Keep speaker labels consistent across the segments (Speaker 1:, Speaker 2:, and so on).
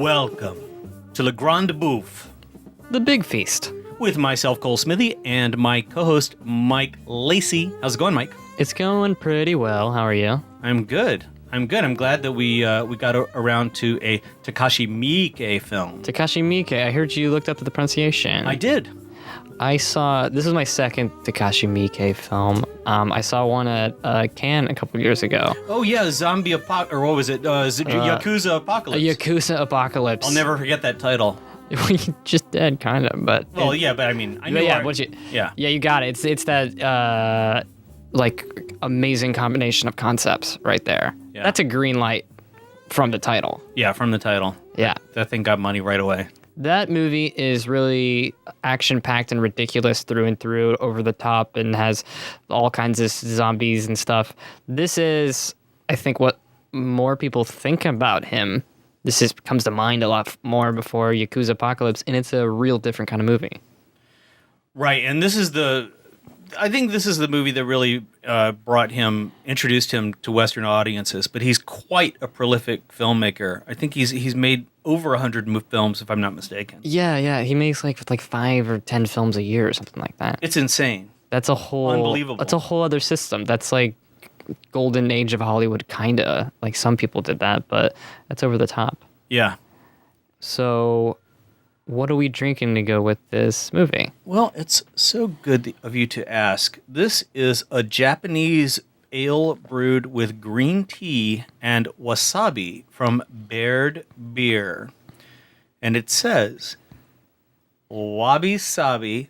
Speaker 1: Welcome to the Grande Bouffe
Speaker 2: The Big Feast.
Speaker 1: with myself, Cole Smithey, and my co-host, Mike Lacy. How's it going, Mike?
Speaker 2: It's going pretty well. How are you?
Speaker 1: I'm good. I'm glad that we got around to a Takashi Miike film.
Speaker 2: Takashi Miike. I heard you looked up the pronunciation.
Speaker 1: I did.
Speaker 2: This was my second Takashi Miike film. I saw one at Cannes a couple years ago.
Speaker 1: Oh yeah, Zombie Apocalypse, or what was it? Yakuza Apocalypse.
Speaker 2: A Yakuza Apocalypse.
Speaker 1: I'll never forget that title.
Speaker 2: We just did, kind of, but...
Speaker 1: Well, yeah, but I mean, I know.
Speaker 2: Yeah, you got it. It's that, like, amazing combination of concepts right there.
Speaker 1: Yeah.
Speaker 2: That's a green light from the title.
Speaker 1: Yeah, from the title.
Speaker 2: Yeah.
Speaker 1: That thing got money right away.
Speaker 2: That movie is really action-packed and ridiculous through and through, over the top, and has all kinds of zombies and stuff. This is, I think, what more people think about him. This comes to mind a lot more before Yakuza Apocalypse, and it's a real different kind of movie.
Speaker 1: Right, and I think this is the movie that really introduced him to Western audiences. But he's quite a prolific filmmaker. I think he's made over 100 films, if I'm not mistaken.
Speaker 2: Yeah, he makes like 5 or 10 films a year or something like that.
Speaker 1: It's insane.
Speaker 2: That's a whole
Speaker 1: Unbelievable.
Speaker 2: That's a whole other system. That's like golden age of Hollywood, kinda. Like some people did that, but that's over the top.
Speaker 1: Yeah.
Speaker 2: So, what are we drinking to go with this movie?
Speaker 1: Well, it's so good of you to ask. This is a Japanese ale brewed with green tea and wasabi from BAIRD Beer. And it says, Wabi-Sabi,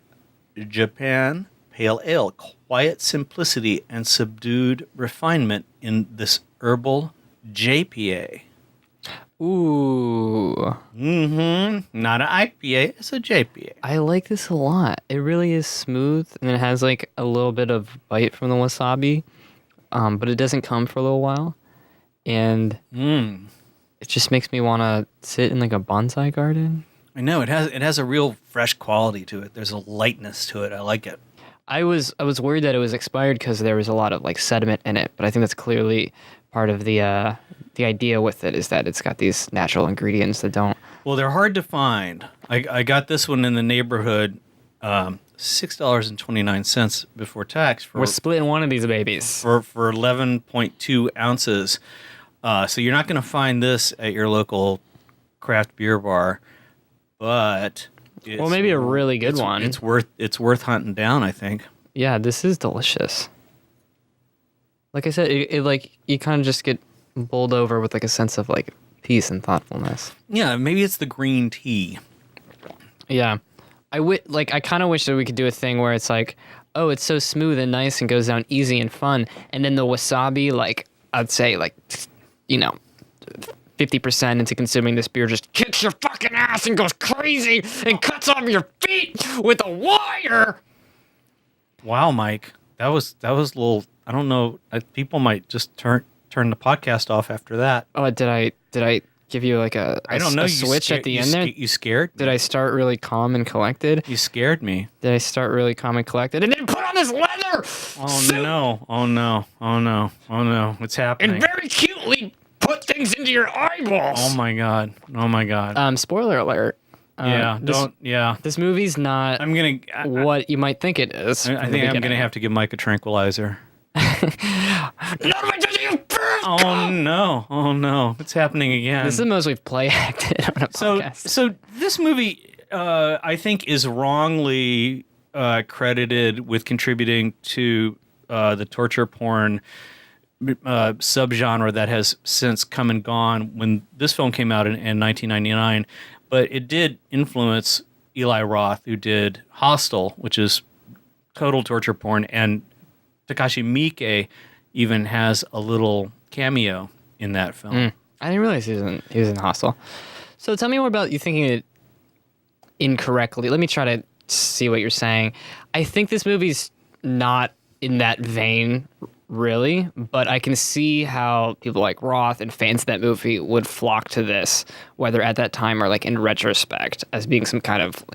Speaker 1: Japan Pale Ale. Quiet simplicity and subdued refinement in this herbal JPA.
Speaker 2: Ooh.
Speaker 1: Not an IPA, it's a JPA.
Speaker 2: I like this a lot. It really is smooth, and it has like a little bit of bite from the wasabi, but it doesn't come for a little while. And it just makes me want to sit in like a bonsai garden.
Speaker 1: I know, it has a real fresh quality to it. There's a lightness to it. I like it.
Speaker 2: I was worried that it was expired because there was a lot of like sediment in it, but I think that's clearly part of the idea with it, is that it's got these natural ingredients that don't.
Speaker 1: Well, they're hard to find. I got this one in the neighborhood, $6.29 before tax.
Speaker 2: We're splitting one of these babies
Speaker 1: for 11.2 ounces. So you're not going to find this at your local craft beer bar, but
Speaker 2: maybe a really good one.
Speaker 1: It's worth hunting down, I think.
Speaker 2: Yeah, this is delicious. Like I said, it like you kind of just get bowled over with like a sense of like peace and thoughtfulness.
Speaker 1: Yeah, maybe it's the green tea.
Speaker 2: Yeah, I kind of wish that we could do a thing where it's like, oh, it's so smooth and nice and goes down easy and fun, and then the wasabi, like I'd say, like 50% into consuming this beer, just kicks your fucking ass and goes crazy and cuts off your feet with a wire.
Speaker 1: Wow, Mike, that was a little. I don't know. People might just turn the podcast off after that.
Speaker 2: Oh, did I give you like a switch at the end there?
Speaker 1: You scared me.
Speaker 2: Did I start really calm and collected?
Speaker 1: You scared me.
Speaker 2: Did I start really calm and collected and then put on this leather suit?
Speaker 1: No. Oh no. What's happening?
Speaker 2: And very cutely put things into your eyeballs.
Speaker 1: Oh my god.
Speaker 2: Spoiler alert. This movie's not what you might think it is.
Speaker 1: I think I'm going to have to give Mike a tranquilizer. Oh no. What's happening again?
Speaker 2: This is the most we've play acted on a podcast.
Speaker 1: So this movie, I think, is wrongly credited with contributing to the torture porn subgenre that has since come and gone when this film came out in 1999. But it did influence Eli Roth, who did Hostel, which is total torture porn, and Takashi Miike even has a little cameo in that film.
Speaker 2: I didn't realize he was in Hostel. So tell me more about you thinking it incorrectly. Let me try to see what you're saying. I think this movie's not in that vein, really, but I can see how people like Roth and fans of that movie would flock to this, whether at that time or like in retrospect, as being some kind of,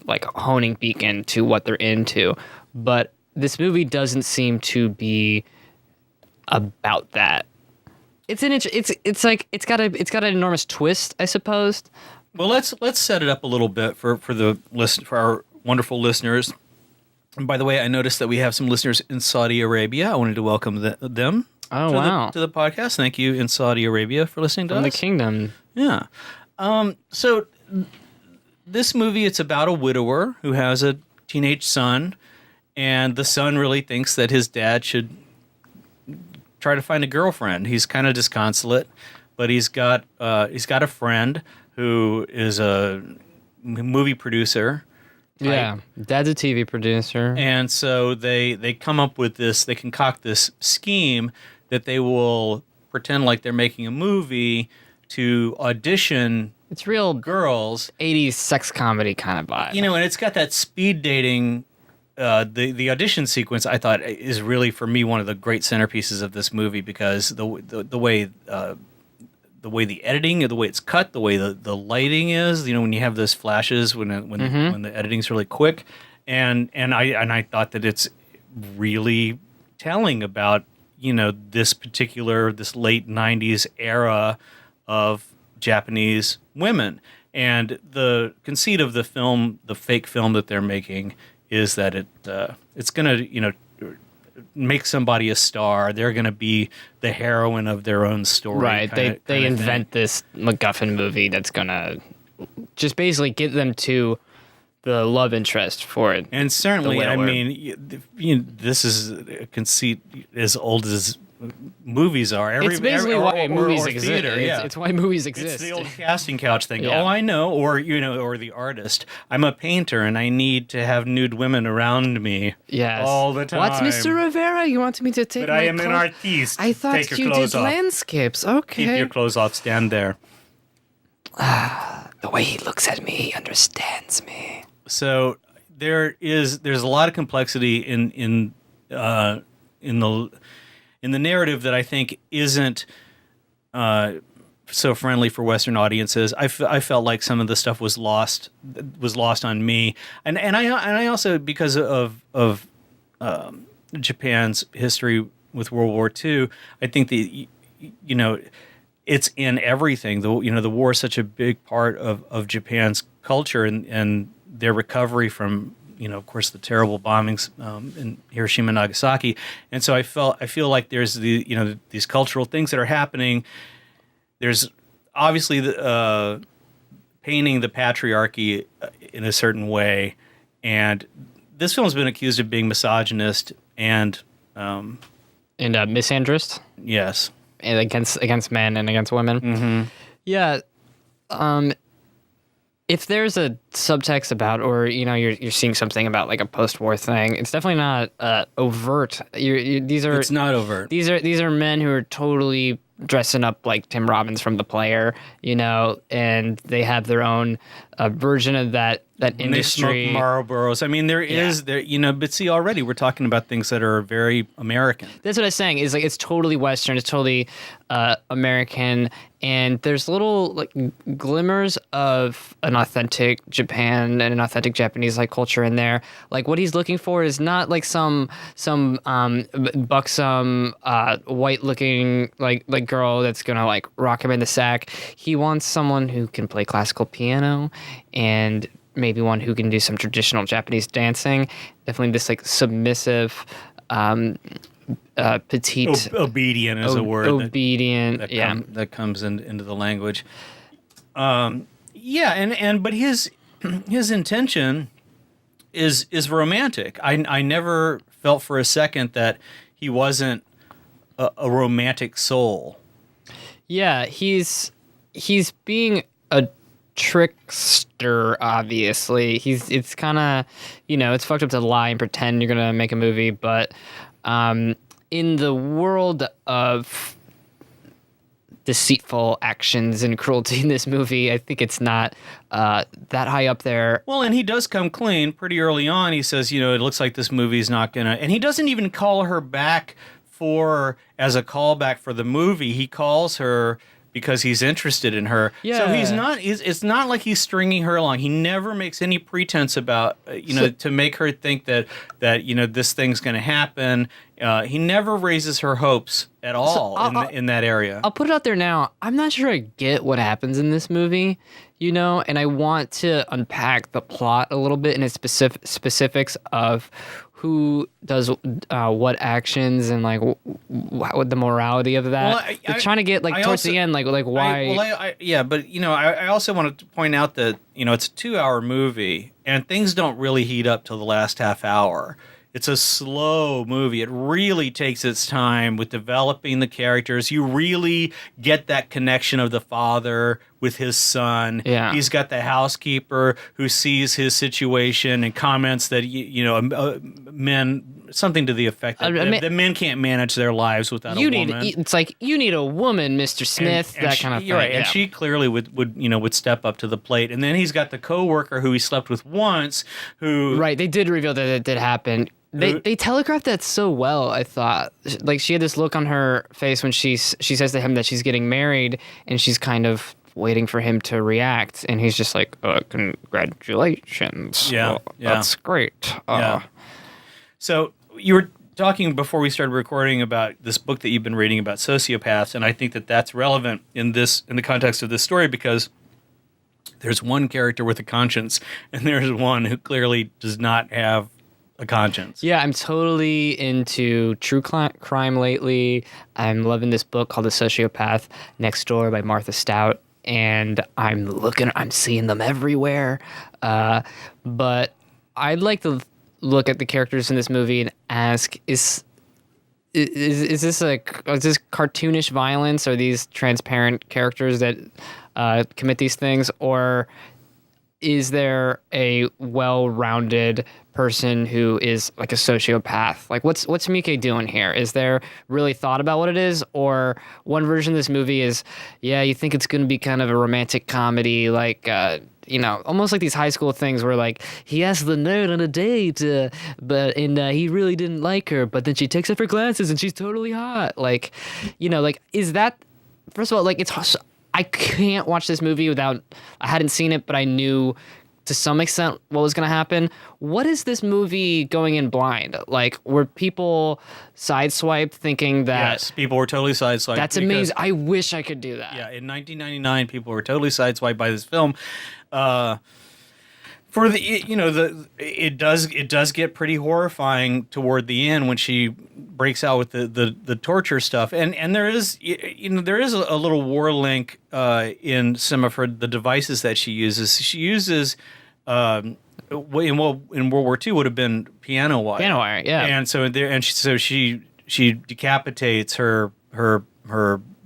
Speaker 2: like honing beacon to what they're into. But this movie doesn't seem to be about that. it's got an enormous twist, I suppose.
Speaker 1: Well, let's set it up a little bit for our wonderful listeners. And by the way, I noticed that we have some listeners in Saudi Arabia. I wanted to welcome them.
Speaker 2: Oh, wow.
Speaker 1: To the podcast. Thank you in Saudi Arabia for listening to us.
Speaker 2: From the kingdom.
Speaker 1: Yeah. So this movie, it's about a widower who has a teenage son, and the son really thinks that his dad should try to find a girlfriend. He's kind of disconsolate, but he's got a friend who is a movie producer.
Speaker 2: Yeah, Dad's a TV producer.
Speaker 1: And so they come up with this, they concoct this scheme that they will pretend like they're making a movie to audition.
Speaker 2: It's real
Speaker 1: girls.
Speaker 2: 80s sex comedy kind of vibe.
Speaker 1: You know, and it's got that speed dating. The audition sequence, I thought, is really, for me, one of the great centerpieces of this movie, because the way the editing, the way it's cut, the way the lighting is, you know, when you have those flashes, when the editing's really quick, and I thought that it's really telling about, you know, this late 90s era of Japanese women. And the conceit of the film, the fake film that they're making, is that it's going to, you know, make somebody a star. They're going to be the heroine of their own story.
Speaker 2: Right. They invent this MacGuffin movie that's going to just basically get them to the love interest for it.
Speaker 1: And certainly, I mean, this is a conceit as old as movies are.
Speaker 2: It's basically why movies exist.
Speaker 1: Theater,
Speaker 2: it's why movies exist.
Speaker 1: It's the old casting couch thing.
Speaker 2: Yeah.
Speaker 1: Oh, I know. Or, you know, or the artist. I'm a painter and I need to have nude women around me.
Speaker 2: Yes.
Speaker 1: All the time.
Speaker 2: What's Mr. Rivera? You want me to take
Speaker 1: But
Speaker 2: my
Speaker 1: I am an
Speaker 2: clothes?
Speaker 1: artiste.
Speaker 2: I thought
Speaker 1: Take your
Speaker 2: you
Speaker 1: clothes
Speaker 2: did
Speaker 1: off.
Speaker 2: landscapes. Okay.
Speaker 1: Keep your clothes off. Stand there.
Speaker 2: The way he looks at me, he understands me.
Speaker 1: So there's a lot of complexity in the narrative that I think isn't so friendly for Western audiences. I felt like some of the stuff was lost on me, and I also, because of Japan's history with World War II, I think that, you know, it's in everything. The war is such a big part of Japan's culture and their recovery from, you know, of course, the terrible bombings in Hiroshima and Nagasaki. And so I feel like there's these cultural things that are happening. There's obviously painting the patriarchy in a certain way, and this film's been accused of being misogynist and
Speaker 2: misandrist.
Speaker 1: Yes,
Speaker 2: and against men and against women.
Speaker 1: Mm-hmm.
Speaker 2: Yeah. If there's a subtext about, or, you know, you're seeing something about like a post-war thing, it's definitely not overt.
Speaker 1: It's not overt.
Speaker 2: These are men who are totally dressing up like Tim Robbins from The Player, you know, and they have their own version of that industry.
Speaker 1: They smoke Marlboros. I mean, there is, you know, but see, already we're talking about things that are very American.
Speaker 2: That's what I was saying. Is like it's totally Western. It's totally American, and there's little like glimmers of an authentic Japan and an authentic Japanese like culture in there. Like what he's looking for is not like some buxom white looking like girl that's gonna like rock him in the sack. He wants someone who can play classical piano and maybe one who can do some traditional Japanese dancing. Definitely this like submissive, petite.
Speaker 1: Obedient is a word.
Speaker 2: Obedient,
Speaker 1: that comes into the language. But his intention is romantic. I never felt for a second that he wasn't a romantic soul.
Speaker 2: Yeah, he's being a trickster, obviously. It's kind of, you know, it's fucked up to lie and pretend you're gonna make a movie, but in the world of deceitful actions and cruelty in this movie, I think it's not that high up there.
Speaker 1: Well, and he does come clean pretty early on. He says, you know, it looks like this movie's not gonna, and he doesn't even call her back as a callback for the movie. He calls her because he's interested in her.
Speaker 2: Yeah.
Speaker 1: So he's not. It's not like he's stringing her along. He never makes any pretense about to make her think that this thing's going to happen. He never raises her hopes at all in that area.
Speaker 2: I'll put it out there now. I'm not sure I get what happens in this movie, and I want to unpack the plot a little bit in its specifics of who does what actions and like what the morality of that.
Speaker 1: Well,
Speaker 2: They're trying to get towards the end, like why?
Speaker 1: But I also wanted to point out that it's a 2-hour movie and things don't really heat up till the last half hour. It's a slow movie. It really takes its time with developing the characters. You really get that connection of the father with his son.
Speaker 2: Yeah.
Speaker 1: He's got the housekeeper who sees his situation and comments that men, something to the effect that men can't manage their lives without a woman.
Speaker 2: It's like, you need a woman, Mr. Smith, and that kind of thing.
Speaker 1: Right, and she clearly would step up to the plate. And then he's got the coworker who he slept with once, who
Speaker 2: right. They did reveal that it did happen. They telegraphed that so well, I thought. Like, she had this look on her face when she says to him that she's getting married, and she's kind of waiting for him to react, and he's just like, congratulations.
Speaker 1: Yeah,
Speaker 2: well, that's great.
Speaker 1: Yeah. So you were talking before we started recording about this book that you've been reading about sociopaths, and I think that that's relevant in the context of this story because there's one character with a conscience, and there's one who clearly does not have a conscience.
Speaker 2: Yeah, I'm totally into true crime lately. I'm loving this book called The Sociopath Next Door by Martha Stout, and I'm seeing them everywhere. But I'd like to look at the characters in this movie and ask, is this cartoonish violence? Are these transparent characters that commit these things, or is there a well-rounded person who is like a sociopath? Like, what's Miike doing here? Is there really thought about what it is? Or one version of this movie is, you think it's going to be kind of a romantic comedy, like, almost like these high school things where, like, he asked the nerd on a date, but he really didn't like her, but then she takes off her glasses and she's totally hot. Like, is that, first of all, like, I can't watch this movie I hadn't seen it, but I knew to some extent what was going to happen. What is this movie going in blind? Like, were people sideswiped thinking that...
Speaker 1: Yes, people were totally sideswiped.
Speaker 2: That's amazing. I wish I could do that.
Speaker 1: Yeah, in 1999, people were totally sideswiped by this film. It does get pretty horrifying toward the end when she breaks out with the torture stuff, and there is a little war link in some of the devices that she uses. She uses in World War II would have been piano wire.
Speaker 2: Piano wire, yeah.
Speaker 1: And so she decapitates her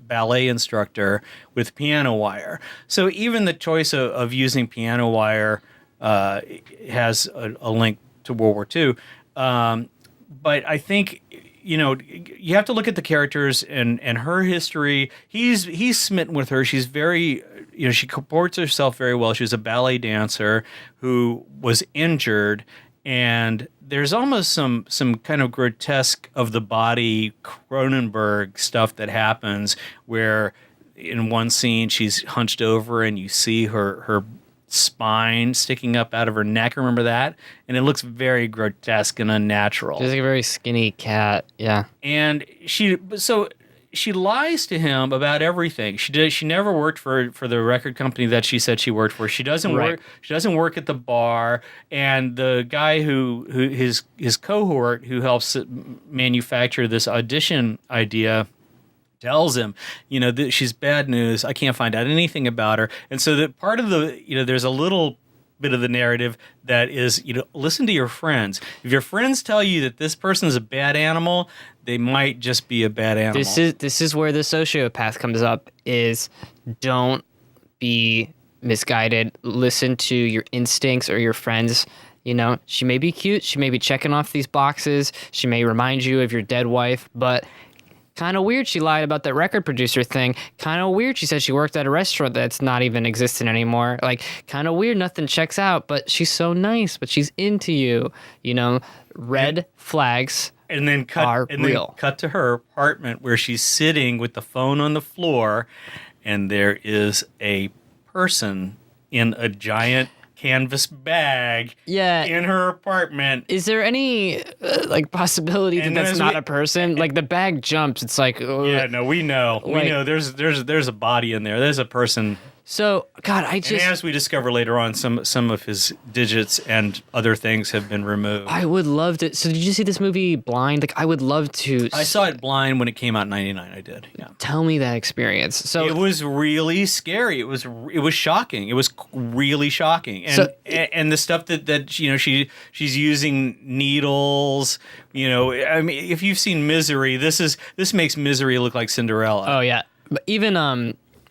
Speaker 1: ballet instructor with piano wire. So even the choice of using piano wire has a link to World War II. But I think, you have to look at the characters and her history. He's smitten with her. She's very, she comports herself very well. She was a ballet dancer who was injured, and there's almost some kind of grotesque of the body Cronenberg stuff that happens where in one scene she's hunched over and you see her spine sticking up out of her neck. Remember that? And it looks very grotesque and unnatural.
Speaker 2: She's like a very skinny cat. Yeah. And
Speaker 1: she lies to him about everything. She never worked for the record company that she said she worked for. She doesn't work. She doesn't work at the bar. And the guy who his cohort who helps manufacture this audition idea tells him, she's bad news. I can't find out anything about her. And so that part of there's a little bit of the narrative that is, listen to your friends. If your friends tell you that this person is a bad animal, they might just be a bad animal.
Speaker 2: This is where the sociopath comes up, is don't be misguided. Listen to your instincts or your friends. She may be cute. She may be checking off these boxes. She may remind you of your dead wife, but kind of weird she lied about that record producer thing. Kind of weird she said she worked at a restaurant that's not even existent anymore. Like, kind of weird, nothing checks out, but she's so nice, but she's into you. Red flags
Speaker 1: and then cut
Speaker 2: are real.
Speaker 1: Then cut to her apartment where she's sitting with the phone on the floor and there is a person in a giant canvas bag in her apartment.
Speaker 2: Is there any possibility that that's not a person? Like the bag jumps, it's like
Speaker 1: yeah, no, we know. We know there's a body in there. There's a person.
Speaker 2: So, God, and
Speaker 1: as we discover later on, some of his digits and other things have been removed.
Speaker 2: I would love to. So, did you see this movie Blind? Like, I would love to.
Speaker 1: I saw it blind when it came out in '99. I did. Yeah.
Speaker 2: Tell me that experience. So
Speaker 1: it was really scary. It was shocking. It was really shocking. And and the stuff that she's using needles. I mean, if you've seen Misery, this makes Misery look like Cinderella.
Speaker 2: Oh yeah, but even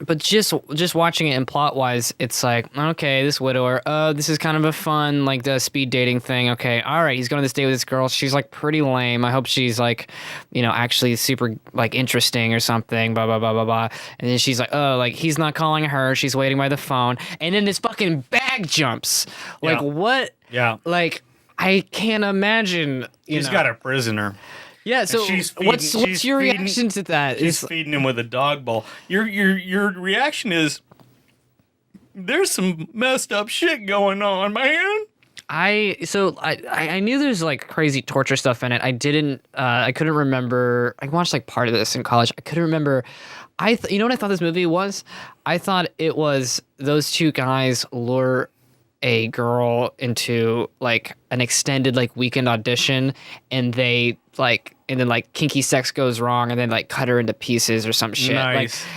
Speaker 2: But just watching it and plot wise, it's like, okay, this widower, this is kind of a fun like the speed dating thing. Okay, all right, he's going on this date with this girl. She's like pretty lame. I hope she's like, actually super like interesting or something. Blah blah blah blah blah. And then she's like, oh, like he's not calling her. She's waiting by the phone. And then this fucking bag jumps. Like what?
Speaker 1: Yeah.
Speaker 2: Like I can't imagine.
Speaker 1: She's got a prisoner.
Speaker 2: Yeah, so what's your reaction to that?
Speaker 1: She's feeding him with a dog bowl. Your reaction is, there's some messed up shit going on, man.
Speaker 2: I knew there's like crazy torture stuff in it. I couldn't remember. I watched like part of this in college. I couldn't remember. You know what I thought this movie was? I thought it was those two guys lure a girl into like an extended like weekend audition, and then kinky sex goes wrong, and then like cut her into pieces or some shit.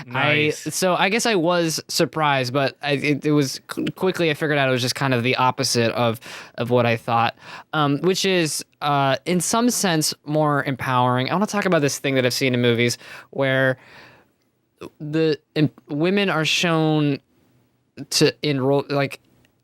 Speaker 1: Nice.
Speaker 2: So I guess I was surprised, but it was quickly I figured out it was just kind of the opposite of what I thought, which is in some sense more empowering. I want to talk about this thing that I've seen in movies where women are shown to enroll like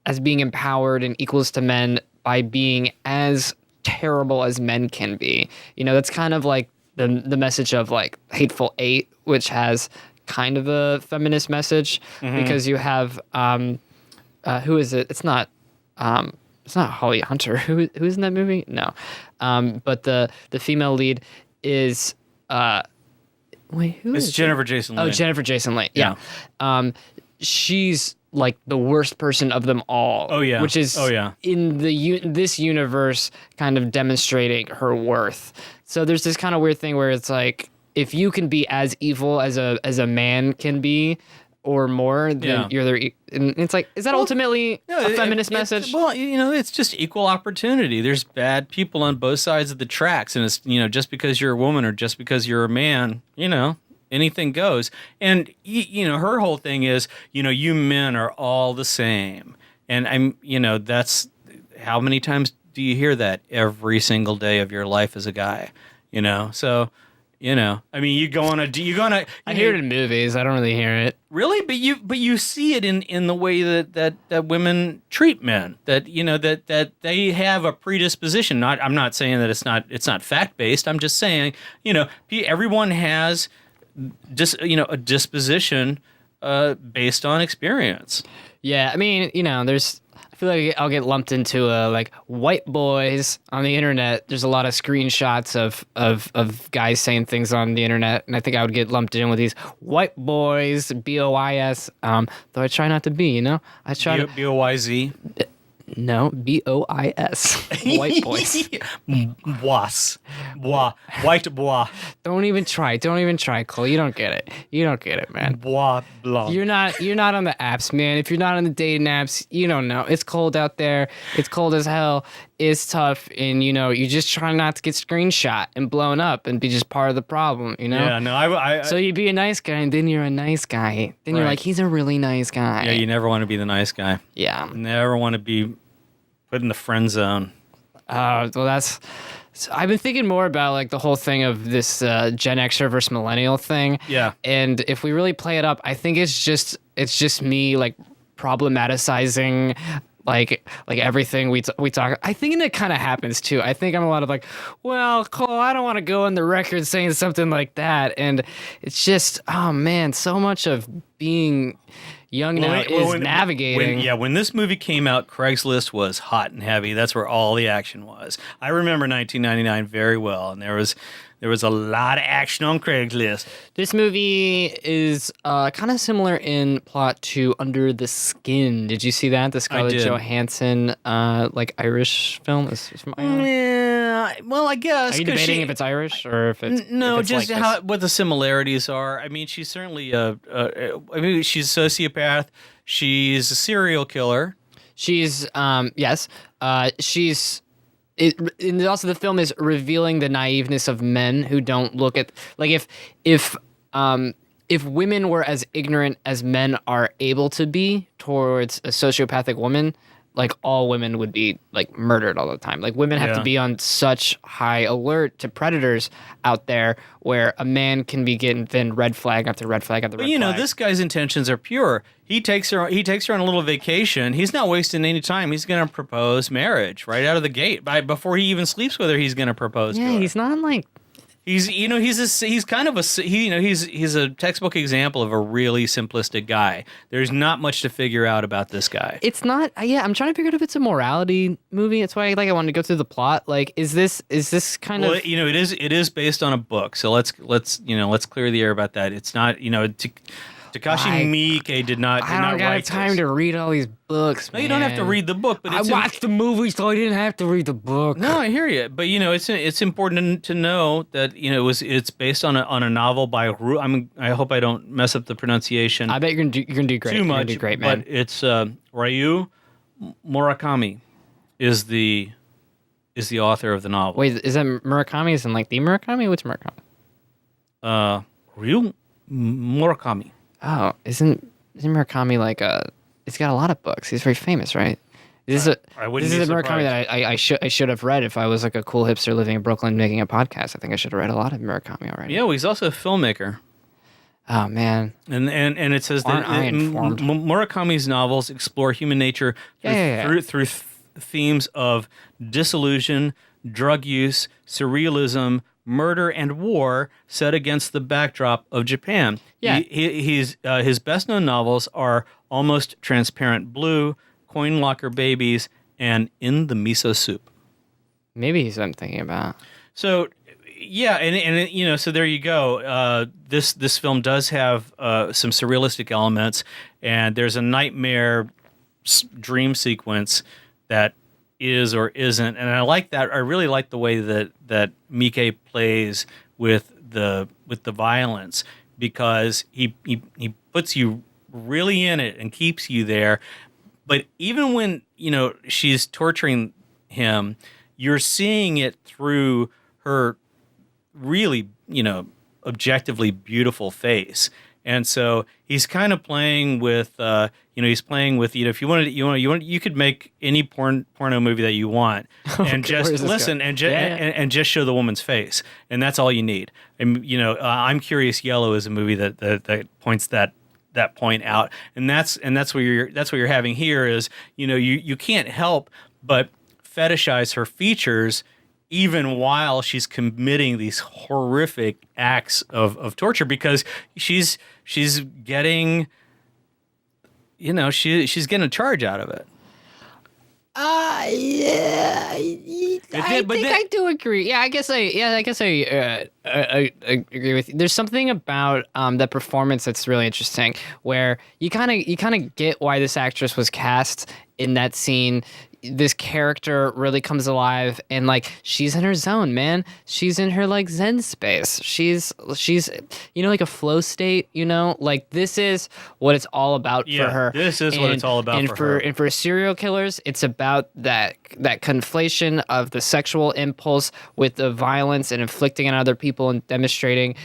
Speaker 2: as being empowered and equals to men by being as terrible as men can be. That's kind of like the message of like Hateful Eight, which has kind of a feminist message, because you have who is it? It's not Holly Hunter. Who's in that movie? No. But the female lead is wait, who is
Speaker 1: it's Jennifer Jason Leigh.
Speaker 2: Oh, Jennifer Jason Leigh. Yeah. She's like the worst person of them all.
Speaker 1: Oh yeah.
Speaker 2: Which is in this universe kind of demonstrating her worth. So there's this kind of weird thing where it's like, if you can be as evil as a man can be or more, then you're there. And it's like, is that ultimately a feminist message?
Speaker 1: Well, it's just equal opportunity. There's bad people on both sides of the tracks, and it's just because you're a woman or just because you're a man, anything goes. And her whole thing is, you men are all the same. And that's how many times do you hear that every single day of your life as a guy? So, I mean, I
Speaker 2: hear it in movies. I don't really hear it.
Speaker 1: Really? But you see it in the way that women treat men, that they have a predisposition. I'm not saying that it's not fact based. I'm just saying, everyone has a disposition based on experience.
Speaker 2: Yeah, I mean, I feel like I'll get lumped into like white boys on the internet. There's a lot of screenshots of guys saying things on the internet, and I think I would get lumped in with these white boys, BOIS. Though I try not to be, I try to
Speaker 1: BOYZ.
Speaker 2: No, BOIS. White boys.
Speaker 1: Bois. White bois.
Speaker 2: Don't even try, Cole. You don't get it, man.
Speaker 1: Bois blanc.
Speaker 2: You're not on the apps, man. If you're not on the dating apps, you don't know. It's cold out there. It's cold as hell. It's tough, and you just try not to get screenshot and blown up and be just part of the problem,
Speaker 1: Yeah, no, I
Speaker 2: so you be a nice guy, and then you're a nice guy. Then you're like, he's a really nice guy.
Speaker 1: Yeah, you never want to be the nice guy.
Speaker 2: Yeah.
Speaker 1: You never want to be put in the friend zone.
Speaker 2: Well, so I've been thinking more about like the whole thing of this Gen Xer versus Millennial thing.
Speaker 1: Yeah.
Speaker 2: And if we really play it up, I think it's just me like problematicizing like everything we talk. I think it kind of happens too. I think I'm a lot of like, well, Cole, I don't want to go on the record saying something like that. And it's just, oh man, so much of being young now is navigating.
Speaker 1: When this movie came out, Craigslist was hot and heavy. That's where all the action was. I remember 1999 very well, and there was There was a lot of action on Craigslist.
Speaker 2: This movie is kind of similar in plot to Under the Skin. Did you see that? The Scarlett
Speaker 1: did.
Speaker 2: Johansson, like Irish film. Is from Ireland?
Speaker 1: Yeah, well, I guess.
Speaker 2: Are you
Speaker 1: 'cause
Speaker 2: debating if it's Irish or if it's
Speaker 1: no,
Speaker 2: if it's
Speaker 1: just
Speaker 2: like
Speaker 1: what the similarities are. I mean, she's certainly she's a sociopath. She's a serial killer.
Speaker 2: She's yes, she's. And also the film is revealing the naiveness of men who don't look at like if women were as ignorant as men are able to be towards a sociopathic woman, like all women would be like murdered all the time. Like women have to
Speaker 1: Yeah.
Speaker 2: be on such high alert to predators out there where a man can be getting red flag after red flag after red
Speaker 1: But
Speaker 2: flag.
Speaker 1: you know, this guy's intentions are pure. He takes her on a little vacation. He's not wasting any time. He's going to propose marriage right out of the gate. Before he even sleeps with her, he's going to propose to
Speaker 2: yeah,
Speaker 1: her.
Speaker 2: he's not like
Speaker 1: He's a textbook example of a really simplistic guy. There's not much to figure out about this guy.
Speaker 2: it's not. Yeah, I'm trying to figure out if it's a morality movie. That's why I wanted to go through the plot. Like, is this kind
Speaker 1: Well,
Speaker 2: of
Speaker 1: it is based on a book. So let's clear the air about that. It's not, Takashi Miike did not
Speaker 2: I don't got
Speaker 1: write
Speaker 2: time
Speaker 1: this.
Speaker 2: to read all these books.
Speaker 1: No, you don't have to read the book, but
Speaker 2: I
Speaker 1: it's
Speaker 2: watched the movie, so I didn't have to read the book.
Speaker 1: No, I hear you, but it's important to know that it's based on a novel by I hope I don't mess up the pronunciation
Speaker 2: I bet you're gonna do great.
Speaker 1: too
Speaker 2: You're
Speaker 1: much.
Speaker 2: gonna do great, man.
Speaker 1: But it's Ryu Murakami is the author of the novel.
Speaker 2: Wait, is that Murakami? Is in like the Murakami? What's Murakami?
Speaker 1: Ryu Murakami.
Speaker 2: Oh, isn't Murakami like a? He's got a lot of books. He's very famous, right? This is
Speaker 1: I wouldn't
Speaker 2: this
Speaker 1: be
Speaker 2: is a Murakami
Speaker 1: surprised.
Speaker 2: that I should have read if I was like a cool hipster living in Brooklyn making a podcast. I think I should have read a lot of Murakami already.
Speaker 1: Yeah, well, he's also a filmmaker.
Speaker 2: Oh man.
Speaker 1: And it says that
Speaker 2: Aren't I informed?
Speaker 1: Murakami's novels explore human nature through themes of disillusion, drug use, surrealism, murder, and war set against the backdrop of Japan.
Speaker 2: Yeah.
Speaker 1: His best-known novels are Almost Transparent Blue, Coin Locker Babies, and In the Miso Soup.
Speaker 2: Maybe he's what I'm thinking about.
Speaker 1: So, yeah, and so there you go. This film does have some surrealistic elements, and there's a nightmare dream sequence that is or isn't, and I like that. I really like the way that Miike plays with the violence, because he puts you really in it and keeps you there. But even when she's torturing him, you're seeing it through her really, objectively beautiful face. And so he's kind of playing with, if you wanted, you could make any porno movie that you want, and just listen and just show the woman's face, and that's all you need. And I'm Curious Yellow is a movie that points that point out, and that's what you're having here is you can't help but fetishize her features, even while she's committing these horrific acts of torture, because she's getting, she's getting a charge out of it.
Speaker 2: Yeah, I do agree. Yeah, I guess I agree with you. There's something about that performance that's really interesting, where you kind of get why this actress was cast in that scene. This character really comes alive, and like she's in her zone, man. She's in her like Zen space. She's like a flow state. Like this is what it's all about for her.
Speaker 1: This is what it's all about for her.
Speaker 2: And for serial killers, it's about that conflation of the sexual impulse with the violence and inflicting on other people and demonstrating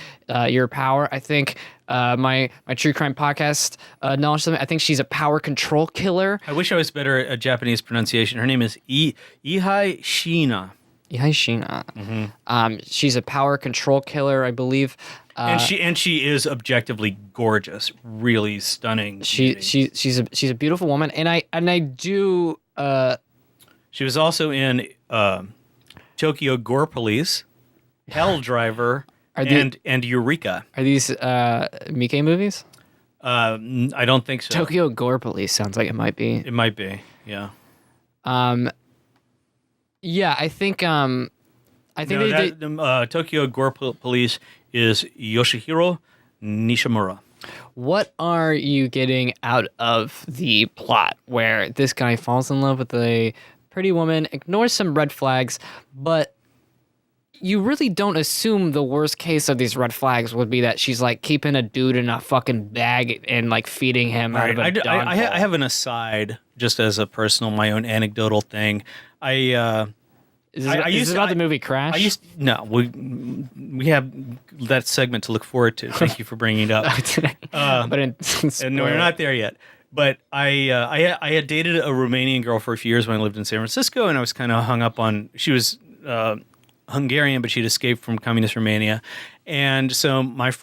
Speaker 2: your power. I think my true crime podcast knowledge something. I think she's a power control killer.
Speaker 1: I wish I was better at Japanese pronunciation. Her name is Ihai Shina.
Speaker 2: Ihai Shina. She's a power control killer, I believe.
Speaker 1: And she is objectively gorgeous, really stunning.
Speaker 2: She's a beautiful woman, and I do.
Speaker 1: She was also in Tokyo Gore Police, Hell Driver, and Eureka.
Speaker 2: Are these Miike movies?
Speaker 1: I don't think so.
Speaker 2: Tokyo Gore Police sounds like it might be.
Speaker 1: It might be, yeah.
Speaker 2: Yeah, I think I think
Speaker 1: Tokyo Gore Police is Yoshihiro Nishimura.
Speaker 2: What are you getting out of the plot where this guy falls in love with a pretty woman, ignores some red flags, but you really don't assume the worst case of these red flags would be that she's like keeping a dude in a fucking bag and like feeding him out of a dung
Speaker 1: I have an aside, just as a personal, my own anecdotal thing.
Speaker 2: Is this about the movie Crash?
Speaker 1: We have that segment to look forward to. Thank you for bringing it up.
Speaker 2: But
Speaker 1: and we're not there yet. But I had dated a Romanian girl for a few years when I lived in San Francisco, and I was kind of hung up on. She was Hungarian, but she'd escaped from communist Romania, and so a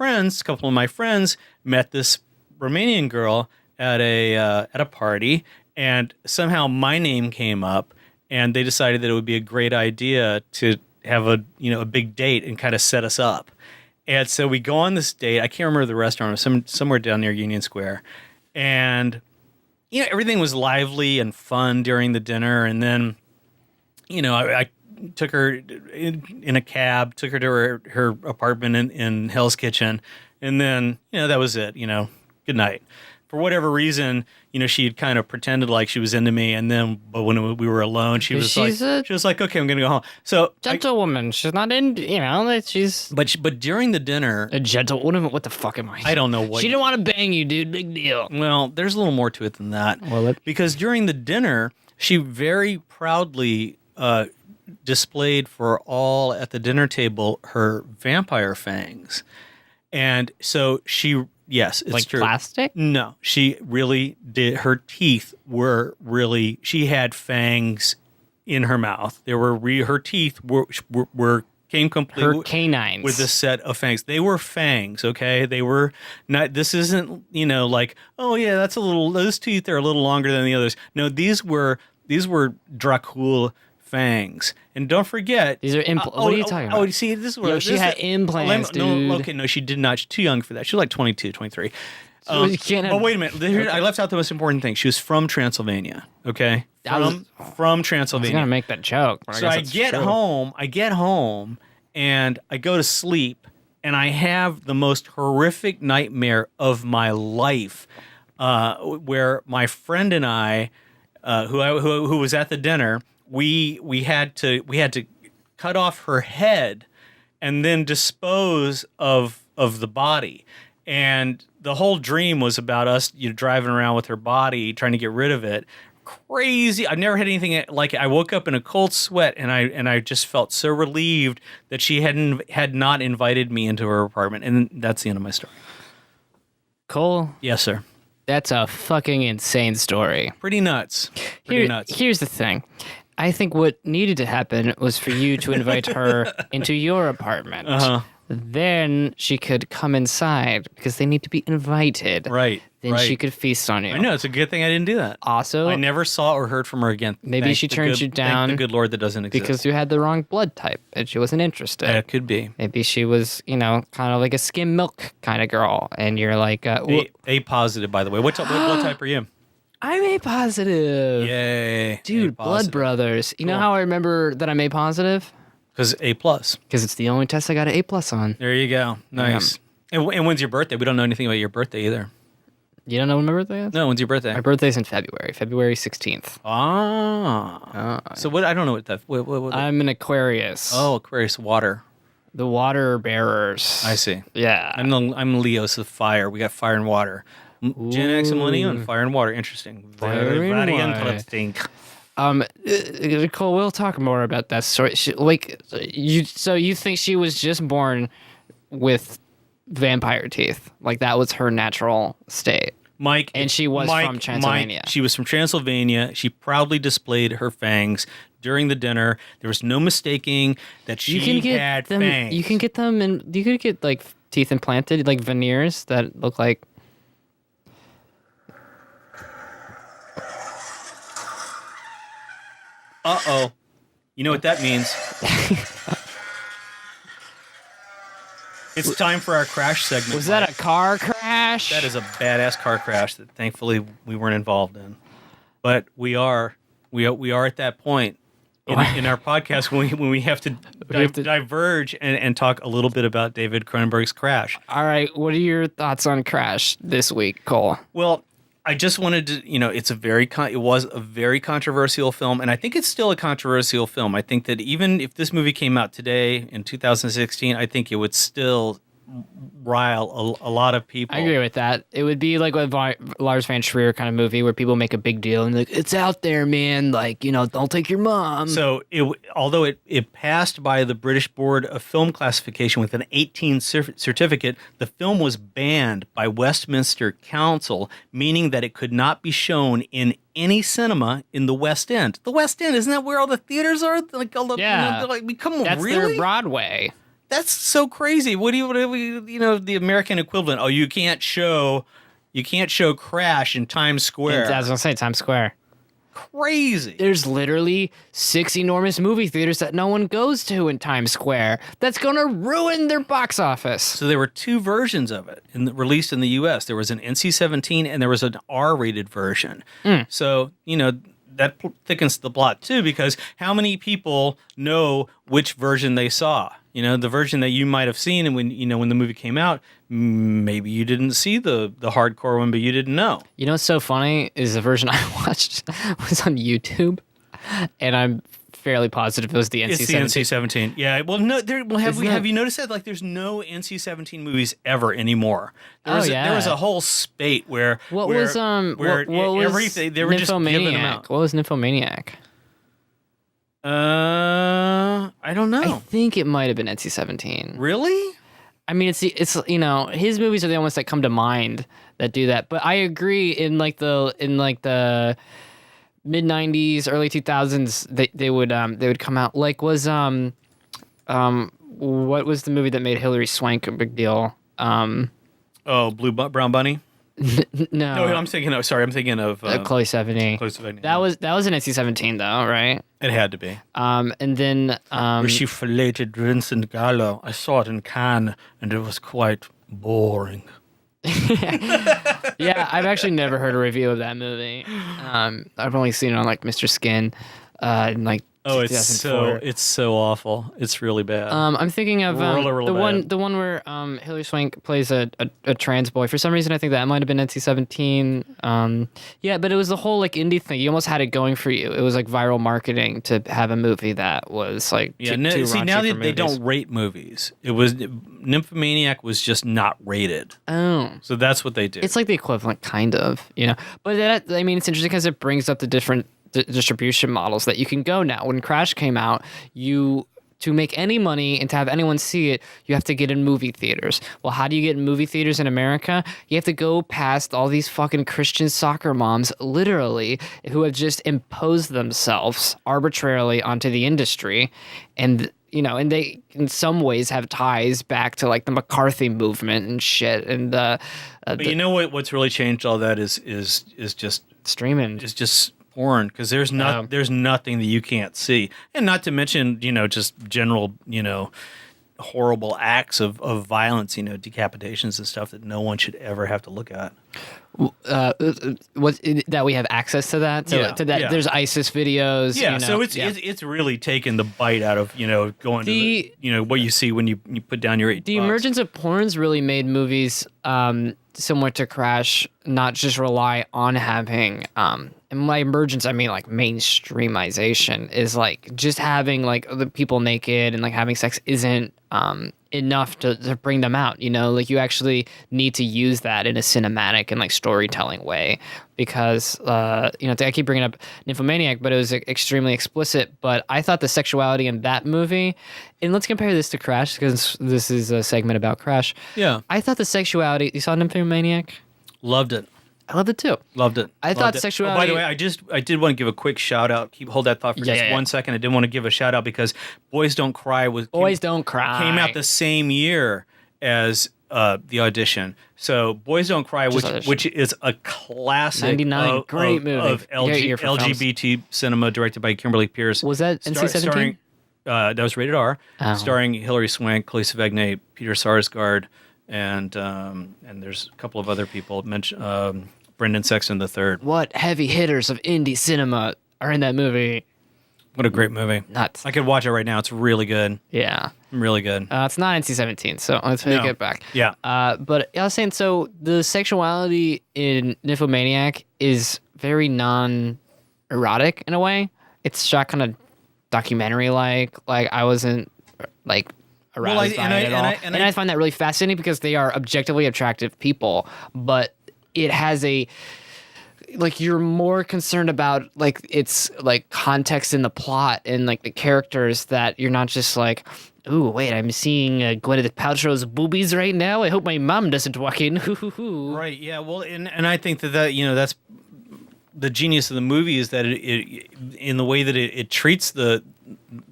Speaker 1: couple of my friends, met this Romanian girl at a party, and somehow my name came up. And they decided that it would be a great idea to have a big date and kind of set us up. And so we go on this date. I can't remember the restaurant. It was somewhere down near Union Square. And, everything was lively and fun during the dinner. And then, I took her in a cab, took her to her apartment in Hell's Kitchen. And then, that was it, good night. For whatever reason, she had kind of pretended like she was into me, but when we were alone, she was like, okay, I'm gonna go home. So
Speaker 2: gentlewoman, she's not in, she's.
Speaker 1: But during the dinner,
Speaker 2: a gentlewoman. What the fuck am I?
Speaker 1: I don't know what.
Speaker 2: She didn't want to bang you, dude. Big deal.
Speaker 1: Well, there's a little more to it than that. Because during the dinner, she very proudly displayed for all at the dinner table her vampire fangs, and so she. Yes, it's
Speaker 2: like
Speaker 1: true.
Speaker 2: Plastic?
Speaker 1: No, she really did. Her teeth were really. She had fangs in her mouth. Her teeth came complete.
Speaker 2: Her canines
Speaker 1: with a set of fangs. They were fangs. Okay, they were not. This isn't like, oh yeah, that's a little. Those teeth are a little longer than the others. No, these were Dracul fangs. And don't forget,
Speaker 2: these are implants. What are you talking about?
Speaker 1: Oh, see, this is where
Speaker 2: she had implants, dude.
Speaker 1: No, she did not. She's too young for that. She was like 22, 23.
Speaker 2: So you can't have,
Speaker 1: but wait a minute. I left out the most important thing. She was from Transylvania. Okay, from Transylvania.
Speaker 2: I was gonna make that joke.
Speaker 1: So I get home, and I go to sleep, and I have the most horrific nightmare of my life, where my friend and I, who was at the dinner. We had to cut off her head and then dispose of the body, and the whole dream was about us driving around with her body trying to get rid of it. Crazy! I've never had anything like it. I woke up in a cold sweat, and I just felt so relieved that she had not invited me into her apartment, and that's the end of my story.
Speaker 2: Cole?
Speaker 1: Yes, sir.
Speaker 2: That's a fucking insane story.
Speaker 1: Pretty nuts.
Speaker 2: Here's the thing. I think what needed to happen was for you to invite her into your apartment.
Speaker 1: Uh-huh.
Speaker 2: Then she could come inside because they need to be invited.
Speaker 1: Right.
Speaker 2: Then she could feast on you.
Speaker 1: I know. It's a good thing I didn't do that.
Speaker 2: Also,
Speaker 1: I never saw or heard from her again.
Speaker 2: Maybe she turned you down.
Speaker 1: Thank the good Lord that doesn't exist.
Speaker 2: Because you had the wrong blood type and she wasn't interested.
Speaker 1: It could be.
Speaker 2: Maybe she was, kind of like a skim milk kind of girl. And you're like...
Speaker 1: A positive, by the way. What blood type are you?
Speaker 2: I'm A positive.
Speaker 1: Yay.
Speaker 2: Dude, blood brothers. You know how I remember that I'm A positive?
Speaker 1: Because A+. Because
Speaker 2: it's the only test I got an A+ on.
Speaker 1: There you go. Nice. And when's your birthday? We don't know anything about your birthday either.
Speaker 2: You don't know when my birthday is?
Speaker 1: No, when's your birthday?
Speaker 2: My birthday's in February 16th.
Speaker 1: So what? I don't know what that... What
Speaker 2: I'm an Aquarius.
Speaker 1: Oh, Aquarius, water.
Speaker 2: The water bearers.
Speaker 1: I see.
Speaker 2: Yeah.
Speaker 1: I'm Leo, so fire. We got fire and water. Gen X and Millennial and fire and water. Interesting. Very interesting.
Speaker 2: Cole, we'll talk more about that story. So you think she was just born with vampire teeth? Like that was her natural state?
Speaker 1: Mike.
Speaker 2: And she was from Transylvania.
Speaker 1: She was from Transylvania. She proudly displayed her fangs during the dinner. There was no mistaking that she had fangs.
Speaker 2: You can get them, and you could get like teeth implanted, like veneers that look like.
Speaker 1: Uh-oh. You know what that means? It's time for our crash segment.
Speaker 2: Was that a car crash?
Speaker 1: That is a badass car crash that thankfully we weren't involved in. But we are at that point in our podcast when we have to, diverge and talk a little bit about David Cronenberg's Crash.
Speaker 2: All right, what are your thoughts on Crash this week, Cole?
Speaker 1: Well, I just wanted to, it was a very controversial film, and I think it's still a controversial film. I think that even if this movie came out today in 2016, I think it would still rile a lot of people.
Speaker 2: I agree with that. It would be like a Lars van Trier kind of movie where people make a big deal and like, it's out there, man. Like, don't take your mom.
Speaker 1: So although it passed by the British Board of Film Classification with an 18 certificate, the film was banned by Westminster Council, meaning that it could not be shown in any cinema in the West End. The West End, isn't that where all the theaters are? Like all the, come on,
Speaker 2: that's
Speaker 1: really?
Speaker 2: Their Broadway.
Speaker 1: That's so crazy. What do the American equivalent? Oh, you can't show Crash in Times Square.
Speaker 2: I was gonna say Times Square.
Speaker 1: Crazy.
Speaker 2: There's literally 6 enormous movie theaters that no one goes to in Times Square. That's gonna ruin their box office.
Speaker 1: So there were 2 versions of it released in the U.S. There was an NC-17 and there was an R-rated version. So that thickens the plot too, because how many people know which version they saw? The version that you might have seen, and when the movie came out, maybe you didn't see the hardcore one, but you didn't know.
Speaker 2: What's so funny is the version I watched was on YouTube, and I'm fairly positive it was the NC-17.
Speaker 1: It's the NC-17. Yeah. Well, no. Have you noticed that? Like, there's no NC-17 movies ever anymore. There was a whole spate where
Speaker 2: what was
Speaker 1: everything they were just giving them out.
Speaker 2: What was Nymphomaniac?
Speaker 1: I don't know.
Speaker 2: I think it might have been NC-17.
Speaker 1: Really?
Speaker 2: I mean, it's his movies are the only ones that come to mind that do that. But I agree in the mid 90s, early 2000s, they would come out. Like what was the movie that made Hilary Swank a big deal?
Speaker 1: Brown Bunny.
Speaker 2: No,
Speaker 1: I'm thinking of
Speaker 2: Chloe Sevigny.
Speaker 1: Chloe Sevigny.
Speaker 2: That was an NC-17 though, right?
Speaker 1: It had to be.
Speaker 2: And then
Speaker 1: where she filleted Vincent Gallo. I saw it in Cannes, and it was quite boring.
Speaker 2: Yeah, I've actually never heard a review of that movie. I've only seen it on like Mr. Skin, in like.
Speaker 1: Oh, it's so awful. It's really bad.
Speaker 2: I'm thinking of the one where Hilary Swank plays a trans boy. For some reason, I think that might have been NC-17. Yeah, but it was the whole like indie thing. You almost had it going for you. It was like viral marketing to have a movie that was like too raunchy
Speaker 1: now
Speaker 2: for
Speaker 1: they don't rate movies. It was Nymphomaniac was just not rated.
Speaker 2: Oh,
Speaker 1: so that's what they do.
Speaker 2: It's like the equivalent, kind of, But it's interesting because it brings up the different distribution models that you can go now. When Crash came out, to make any money and to have anyone see it, you have to get in movie theaters. Well, how do you get in movie theaters in America? You have to go past all these fucking Christian soccer moms, literally, who have just imposed themselves arbitrarily onto the industry. And and they in some ways have ties back to like the McCarthy movement and shit. And
Speaker 1: but what's really changed all that is just
Speaker 2: streaming.
Speaker 1: It's just porn, because there's nothing that you can't see, and not to mention just general horrible acts of violence, decapitations and stuff that no one should ever have to look at.
Speaker 2: That we have access to that. There's ISIS videos.
Speaker 1: Yeah, so it's really taken the bite out of going to what you see when you put down your $8.
Speaker 2: The emergence of porn's really made movies similar to Crash not just rely on having and by emergence I mean like mainstreamization is like just having like the people naked and like having sex isn't enough to bring them out, like you actually need to use that in a cinematic and like storytelling way, because I keep bringing up Nymphomaniac, but it was extremely explicit. But I thought the sexuality in that movie, and let's compare this to Crash because this is a segment about Crash.
Speaker 1: Yeah,
Speaker 2: I thought the sexuality. You saw Nymphomaniac?
Speaker 1: Loved it.
Speaker 2: I loved it too.
Speaker 1: Loved it.
Speaker 2: I thought sexuality.
Speaker 1: Oh, by the way, I did want to give a quick shout out. Hold that thought for just 1 second. I did want to give a shout out because Boys Don't Cry came out the same year as the audition. So Boys Don't Cry, which is a classic
Speaker 2: 99, great movie
Speaker 1: of LGBT cinema, directed by Kimberly Pierce.
Speaker 2: Was that NC-17?
Speaker 1: That was rated R, starring Hilary Swank, Chloe Sevigny, Peter Sarsgaard, and there's a couple of other people mentioned. Brendan Sexton III.
Speaker 2: What heavy hitters of indie cinema are in that movie?
Speaker 1: What a great movie.
Speaker 2: Nuts.
Speaker 1: I could watch it right now. It's really good.
Speaker 2: Yeah.
Speaker 1: Really good.
Speaker 2: It's not NC-17, so let's take it back.
Speaker 1: Yeah.
Speaker 2: But I was saying, so the sexuality in Nymphomaniac is very non-erotic in a way. It's shot kind of documentary-like. Like, I wasn't, like, aroused by it at all. And I find that really fascinating because they are objectively attractive people, but it has a... like, you're more concerned about, like, it's, like, context in the plot and, like, the characters, that you're not just like, ooh, wait, I'm seeing Gwyneth Paltrow's boobies right now. I hope my mom doesn't walk in.
Speaker 1: Right, yeah. Well, and I think that, you know, that's the genius of the movie, is that it in the way that it treats the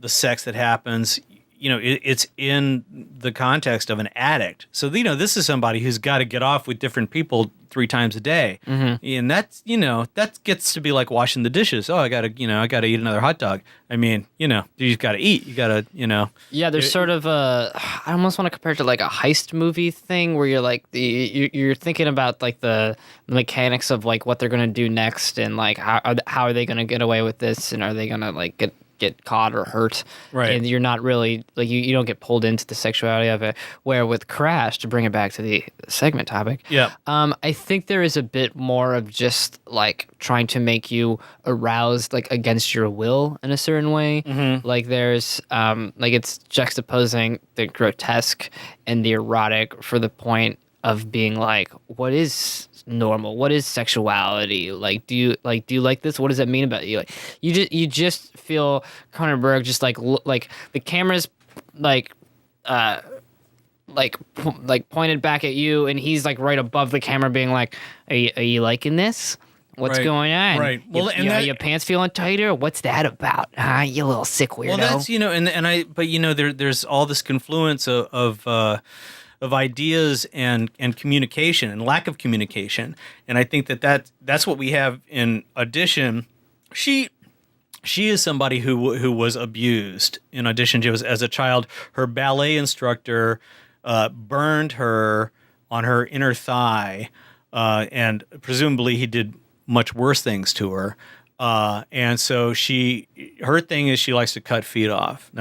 Speaker 1: sex that happens. You know, it's in the context of an addict. So, you know, this is somebody who's got to get off with different people 3 times a day. And that's, you know, that gets to be like washing the dishes. Oh, I got to eat another hot dog. I mean, you know, you got to eat. You got to, you know. Yeah,
Speaker 2: there's sort of I almost want to compare it to like a heist movie thing where you're like, you're thinking about like the mechanics of like what they're going to do next, and like how are they going to get away with this, and are they going to like get caught or hurt,
Speaker 1: right?
Speaker 2: And you're not really like you don't get pulled into the sexuality of it. Where with Crash, to bring it back to the segment topic, I think there is a bit more of just like trying to make you aroused like against your will in a certain way. Like there's like it's juxtaposing the grotesque and the erotic for the point of being like, what is normal? What is sexuality? Like, do you like this? What does that mean about you? Like, you just feel Cronenberg just like the camera's like pointed back at you, and he's like right above the camera, being like, "Are you liking this? What's going on?
Speaker 1: Right. Well,
Speaker 2: your pants feeling tighter? What's that about? You little sick weirdo."
Speaker 1: Well, that's, you know, but you know, there's all this confluence of ideas and communication and lack of communication. And I think that's what we have in Audition. She is somebody who was abused in Audition. She was, as a child, her ballet instructor burned her on her inner thigh, and presumably he did much worse things to her. And so her thing is she likes to cut feet off.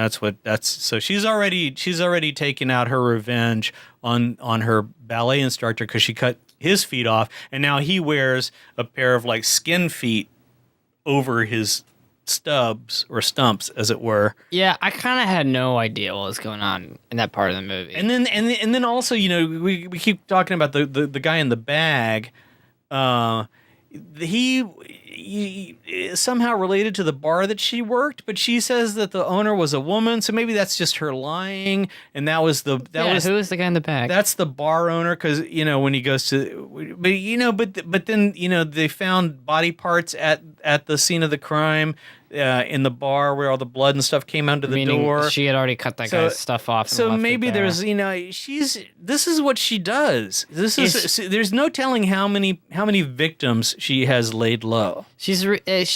Speaker 1: So she's already taken out her revenge on her ballet instructor, because she cut his feet off, and now he wears a pair of like skin feet over his stubs, or stumps, as it were.
Speaker 2: Yeah, I kind of had no idea what was going on in that part of the movie.
Speaker 1: And then also, you know, we keep talking about the guy in the bag. He somehow related to the bar that she worked, but she says that the owner was a woman, so maybe that's just her lying. And who is the
Speaker 2: guy in the bag?
Speaker 1: That's the bar owner, because, you know, when he goes to, but you know, but then, you know, they found body parts at the scene of the crime. In the bar where all the blood and stuff came under the door.
Speaker 2: She had already cut that guy's stuff off.
Speaker 1: So maybe there's, you know, this is what she does. There's no telling how many victims she has laid low. She's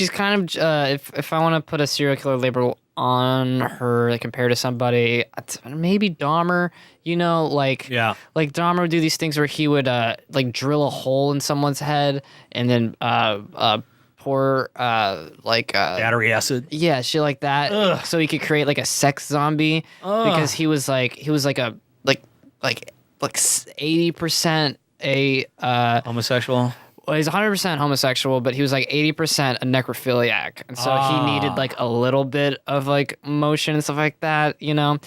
Speaker 2: kind of if I want to put a serial killer label on her, like, compared to somebody, maybe Dahmer. You know, like Dahmer would do these things where he would like drill a hole in someone's head and then pour
Speaker 1: battery acid,
Speaker 2: shit like that. Ugh. So he could create like a sex zombie. Ugh. Because he was like a 80% a
Speaker 1: homosexual.
Speaker 2: Well, he's 100% homosexual, but he was like 80% a necrophiliac, and so he needed like a little bit of like motion and stuff like that, you know.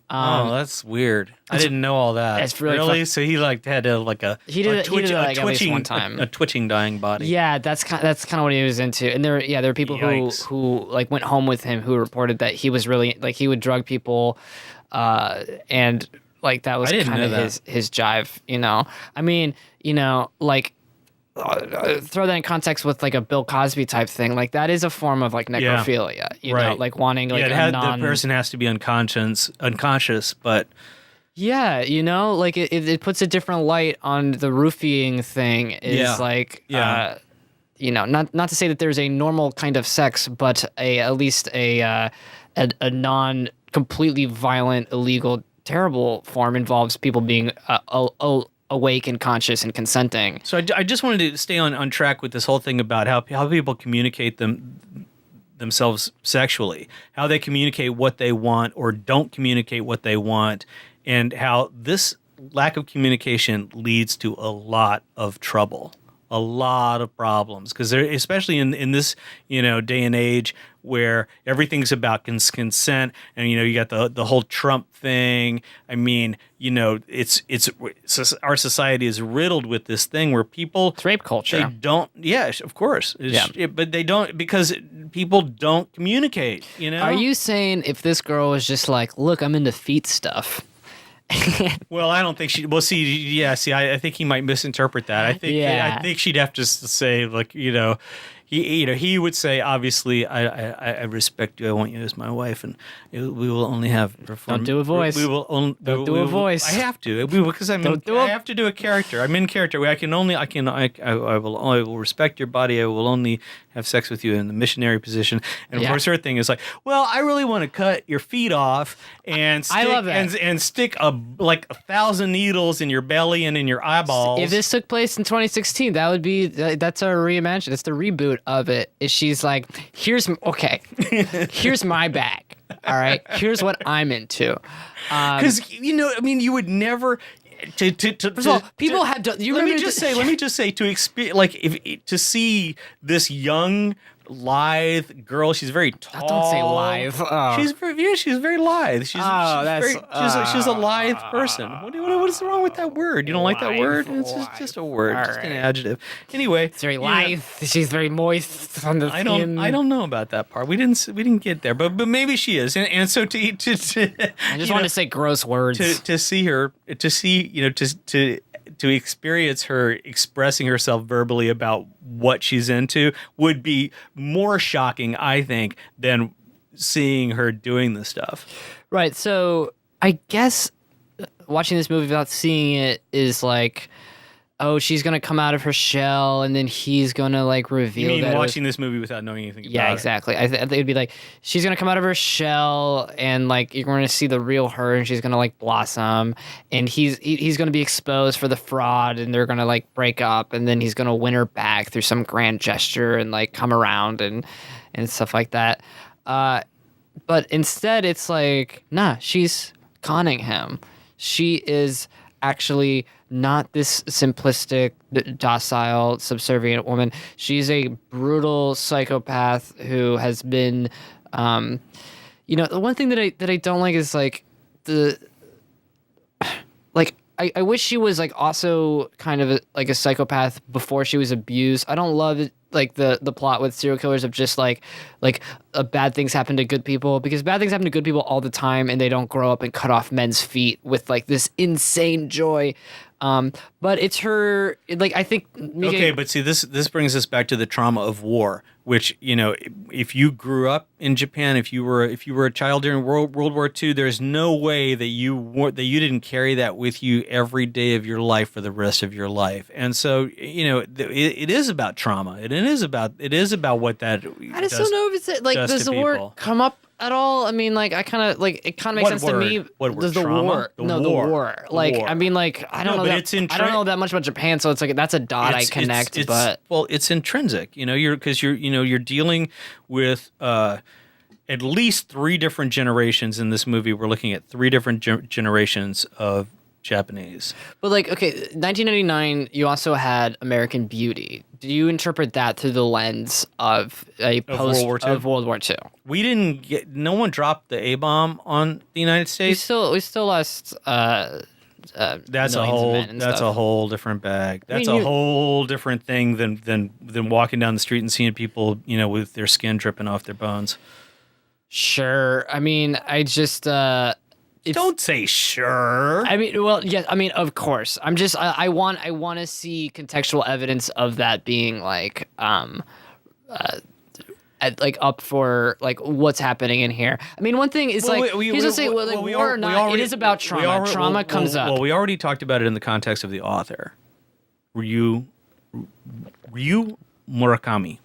Speaker 1: That's weird. I didn't know all that.
Speaker 2: It's really
Speaker 1: so he like had a
Speaker 2: he did it like at least one time.
Speaker 1: A twitching dying body.
Speaker 2: Yeah, that's kind of what he was into. And there are people who like went home with him who reported that he was really like he would drug people, and like that was kind of his jive. You know, I mean, you know, like. Throw that in context with like a Bill Cosby type thing, like that is a form of like necrophilia, you know, like wanting like
Speaker 1: the person has to be unconscious, but
Speaker 2: you know, like it puts a different light on the roofing thing. You know, not to say that there's a normal kind of sex, but at least a non completely violent, illegal, terrible form involves people being awake and conscious and consenting.
Speaker 1: So I just wanted to stay on track with this whole thing about how people communicate themselves sexually, how they communicate what they want or don't communicate what they want, and how this lack of communication leads to a lot of trouble, a lot of problems, because especially in this day and age where everything's about consent, and you got the whole Trump thing. I mean, it's our society is riddled with this thing where people,
Speaker 2: it's rape culture.
Speaker 1: They don't, yeah, of course, but they don't, because people don't communicate.
Speaker 2: Are you saying if this girl was just like, look, I'm into feet stuff?
Speaker 1: Well, I don't think she. Well, I think he might misinterpret that. I think she'd have to say, like, he would say, obviously, I respect you. I want you as my wife, and we will only have.
Speaker 2: Don't do a voice.
Speaker 1: We will only
Speaker 2: don't do a voice.
Speaker 1: I have to because I have to do a character. I'm in character. I will respect your body. I will only have sex with you in the missionary position. And of course, her thing is like, well, I really want to cut your feet off and stick,
Speaker 2: I love that.
Speaker 1: and stick 1,000 needles in your belly and in your eyeballs.
Speaker 2: If this took place in 2016, that's a reimagining. That's the reboot of it. Is she's like, here's my bag. All right, here's what I'm into.
Speaker 1: Because you would never. First
Speaker 2: of all, people had to. Let me
Speaker 1: just say to experience, to see this young, lithe girl. She's very tall.
Speaker 2: Don't say lithe. Oh.
Speaker 1: She's very lithe. She's a lithe person. What is wrong with that word? You don't like that word? It's just a word, just an adjective. Anyway,
Speaker 2: it's very lithe. She's very moist on the skin.
Speaker 1: I don't know about that part. We didn't get there, but maybe she is. And so to
Speaker 2: I just want to say gross words.
Speaker 1: To see her, to experience her expressing herself verbally about what she's into would be more shocking, I think, than seeing her doing this stuff.
Speaker 2: Right. So I guess watching this movie without seeing it is like, oh, she's gonna come out of her shell, and then he's gonna like reveal.
Speaker 1: You mean watching this movie without knowing anything about it?
Speaker 2: Yeah, exactly. I think it'd be like she's gonna come out of her shell, and like you're gonna see the real her, and she's gonna like blossom, and he's gonna be exposed for the fraud, and they're gonna like break up, and then he's gonna win her back through some grand gesture and like come around and stuff like that. But instead, it's like, nah, she's conning him. She is actually not this simplistic, docile, subservient woman. She's a brutal psychopath who has been, the one thing that I don't like is like I wish she was like also kind of like a psychopath before she was abused. I don't love it, like the plot with serial killers of just like bad things happen to good people, because bad things happen to good people all the time and they don't grow up and cut off men's feet with like this insane joy. But it's her, like, I think.
Speaker 1: Okay, but see, this brings us back to the trauma of war, which, if you grew up in Japan, if you were a child during World War II, there's no way that you didn't carry that with you every day of your life for the rest of your life. And so, it is about trauma. It is about what that.
Speaker 2: I just don't know if it's like, does the war come up at all? I mean, like, I kind of like, it kind of makes sense to me.
Speaker 1: What word?
Speaker 2: Does the
Speaker 1: trauma?
Speaker 2: war?
Speaker 1: The
Speaker 2: war.
Speaker 1: war.
Speaker 2: Like, I mean, like, I don't know that much about Japan, so it's like that's a dot I connect.
Speaker 1: It's intrinsic. You're dealing with at least 3 different generations in this movie. We're looking at 3 different generations of Japanese.
Speaker 2: But like, okay, 1999, you also had American Beauty. Do you interpret that through the lens of World War II?
Speaker 1: We didn't get. No one dropped the A-bomb on the United States.
Speaker 2: We still lost.
Speaker 1: That's a whole different bag. That's a whole different thing than walking down the street and seeing people, with their skin dripping off their bones.
Speaker 2: Sure. I mean, I just.
Speaker 1: Don't say sure.
Speaker 2: I mean, well, yeah. I mean, of course. I'm just. I want to see contextual evidence of that being like, like up for like what's happening in here. I mean, one thing is war or not. It is about trauma. Trauma comes up.
Speaker 1: Well, we already talked about it in the context of the author, Ryu Murakami,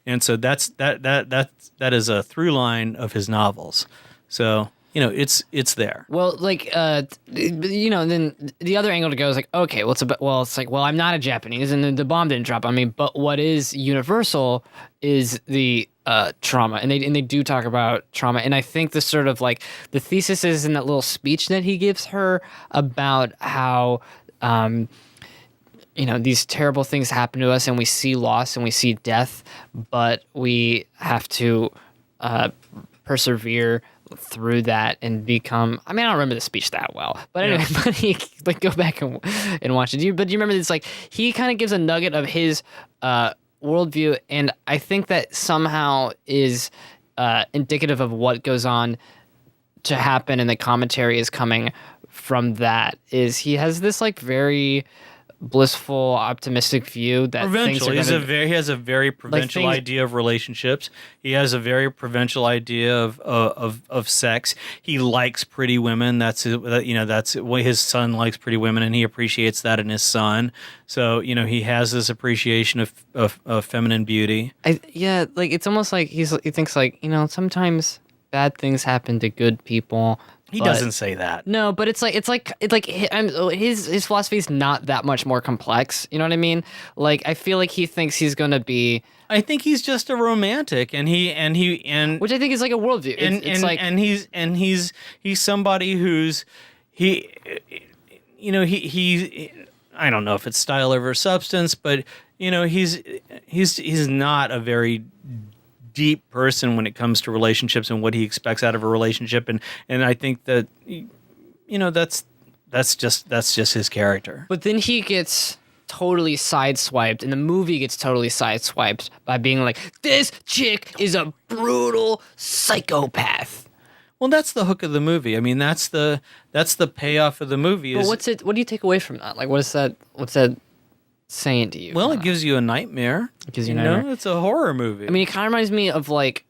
Speaker 1: and so that is a through line of his novels. So. It's there.
Speaker 2: Well, like, then the other angle to go is like, okay, well, I'm not a Japanese, and the bomb didn't drop on me. But what is universal is the trauma, and they do talk about trauma, and I think the sort of like the thesis is in that little speech that he gives her about how these terrible things happen to us, and we see loss and we see death, but we have to persevere through that and become. I mean, I don't remember the speech that well, but anyway, but he, like, go back and watch it. But do you remember this? Like, he kind of gives a nugget of his worldview, and I think that somehow is indicative of what goes on to happen, and the commentary is coming from that. Is he has this like very blissful, optimistic view that
Speaker 1: provincial. He has a very provincial idea of relationships. He has a very provincial idea of sex. He likes pretty women. That's what his son likes, pretty women, and he appreciates that in his son. So he has this appreciation of feminine beauty.
Speaker 2: Like it's almost like he thinks like sometimes bad things happen to good people.
Speaker 1: He doesn't say that.
Speaker 2: No, but it's like his philosophy is not that much more complex. You know what I mean? Like I feel like he thinks he's gonna be.
Speaker 1: I think he's just a romantic, and
Speaker 2: which I think is like a worldview.
Speaker 1: He's somebody who's he I don't know if it's style over substance, but he's not a very deep person when it comes to relationships and what he expects out of a relationship, and I think that that's just his character.
Speaker 2: But then he gets totally sideswiped, and the movie gets totally sideswiped by being like, this chick is a brutal psychopath.
Speaker 1: Well, that's the hook of the movie. I mean, that's the payoff of the movie.
Speaker 2: But what do you take away from that? Like, what's that saying to you?
Speaker 1: Well, it gives you a nightmare.
Speaker 2: It gives you a nightmare.
Speaker 1: It's a horror movie.
Speaker 2: I mean, it kind of reminds me of like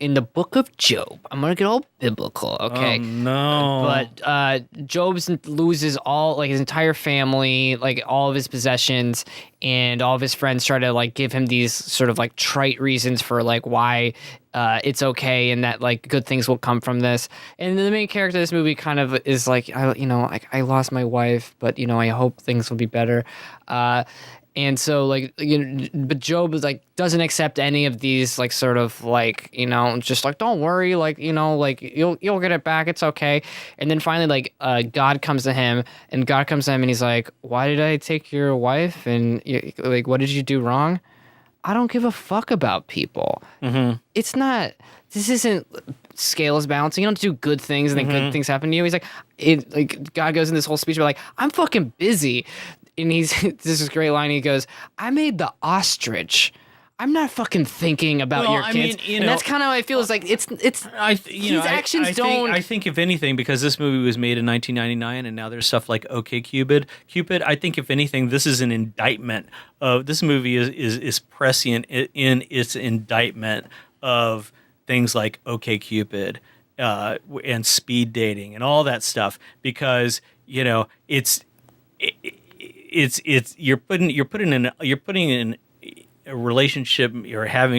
Speaker 2: in the book of Job. I'm gonna get all biblical, okay?
Speaker 1: Oh, no.
Speaker 2: But Job loses all his entire family, like all of his possessions, and all of his friends try to like give him these sort of like trite reasons for like why it's okay and that like good things will come from this. And the main character of this movie kind of is like, I lost my wife, but I hope things will be better. And so but Job is like doesn't accept any of these like sort of like just like don't worry, like you'll get it back, it's okay. And then finally God comes to him and he's like, why did I take your wife, and like what did you do wrong? I don't give a fuck about people.
Speaker 1: Mm-hmm.
Speaker 2: This isn't scales balancing. You don't do good things and then good things happen to you. He's like, God goes in this whole speech about like, I'm fucking busy. And this is a great line. He goes, I made the ostrich. I'm not fucking thinking about your kids. And that's kind of how I feel. It's like, his actions don't.
Speaker 1: I think if anything, because this movie was made in 1999 and now there's stuff like OK Cupid, I think if anything, this is an indictment of, this movie is prescient in its indictment of things like OK Cupid and speed dating and all that stuff, because it's you're putting in a relationship,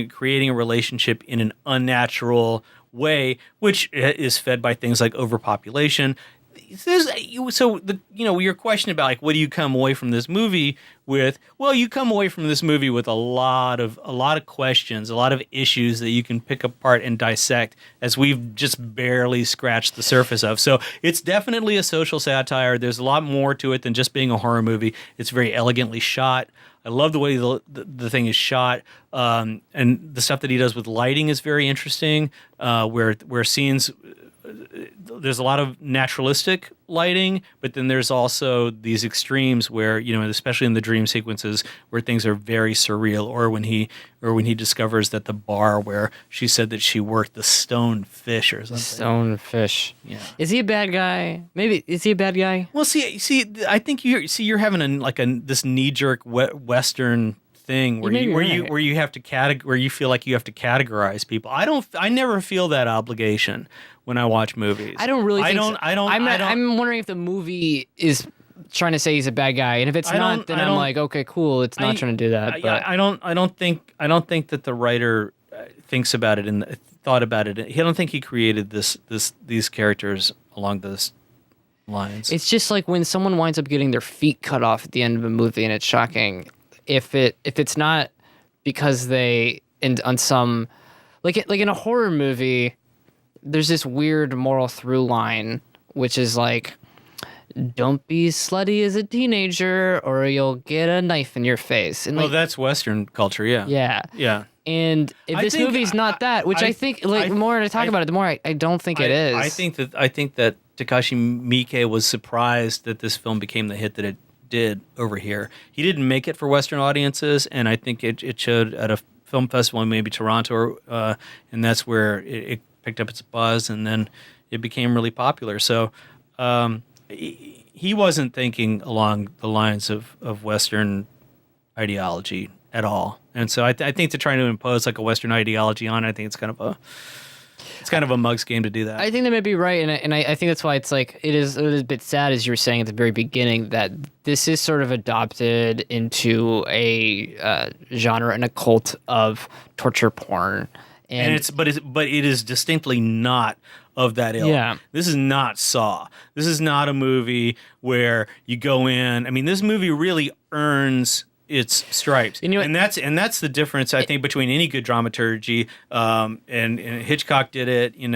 Speaker 1: creating a relationship in an unnatural way, which is fed by things like overpopulation. Your question about like what do you come away from this movie with? Well, you come away from this movie with a lot of questions, a lot of issues that you can pick apart and dissect, as we've just barely scratched the surface of. So it's definitely a social satire. There's a lot more to it than just being a horror movie. It's very elegantly shot. I love the way the thing is shot, and the stuff that he does with lighting is very interesting. Where scenes, there's a lot of naturalistic lighting, but then there's also these extremes where especially in the dream sequences, where things are very surreal, or when he discovers that the bar where she said that she worked, the stone fish or something.
Speaker 2: Stone fish.
Speaker 1: Yeah.
Speaker 2: Is he a bad guy? Maybe is he a bad guy?
Speaker 1: Well, see, I think you're having this knee-jerk Western thing where you have to where you feel like you have to categorize people. I never feel that obligation when I watch movies.
Speaker 2: I don't really. I'm wondering if the movie is trying to say he's a bad guy, and if it's not, then I'm like, okay, cool. It's not trying to do that. But
Speaker 1: I don't think that the writer thinks about it and thought about it. I don't think he created these characters along those lines.
Speaker 2: It's just like when someone winds up getting their feet cut off at the end of a movie, and it's shocking. If it's not because they on some like in a horror movie, there's this weird moral through line, which is like, don't be slutty as a teenager or you'll get a knife in your face. And
Speaker 1: Well,
Speaker 2: like,
Speaker 1: that's Western culture, yeah.
Speaker 2: yeah.
Speaker 1: Yeah.
Speaker 2: And if
Speaker 1: I
Speaker 2: this
Speaker 1: think-
Speaker 2: movie's not that, which I think, like, the more I talk about it, the more I don't think it is.
Speaker 1: I think that Takashi Miike was surprised that this film became the hit that it did over here. He didn't make it for Western audiences, and I think it showed at a film festival in maybe Toronto, and that's where it picked up its buzz, and then it became really popular. So he wasn't thinking along the lines of Western ideology at all. And so I think to try to impose like a Western ideology on it, I think it's kind of a mug's game to do that.
Speaker 2: I think that may be right, and I think that's why it's like it is a bit sad, as you were saying at the very beginning, that this is sort of adopted into a genre and a cult of torture porn, and
Speaker 1: it is distinctly not of that ilk.
Speaker 2: Yeah.
Speaker 1: This is not Saw. This is not a movie where you go in. I mean, this movie really earns its stripes, and that's the difference I think between any good dramaturgy. And Hitchcock did it. You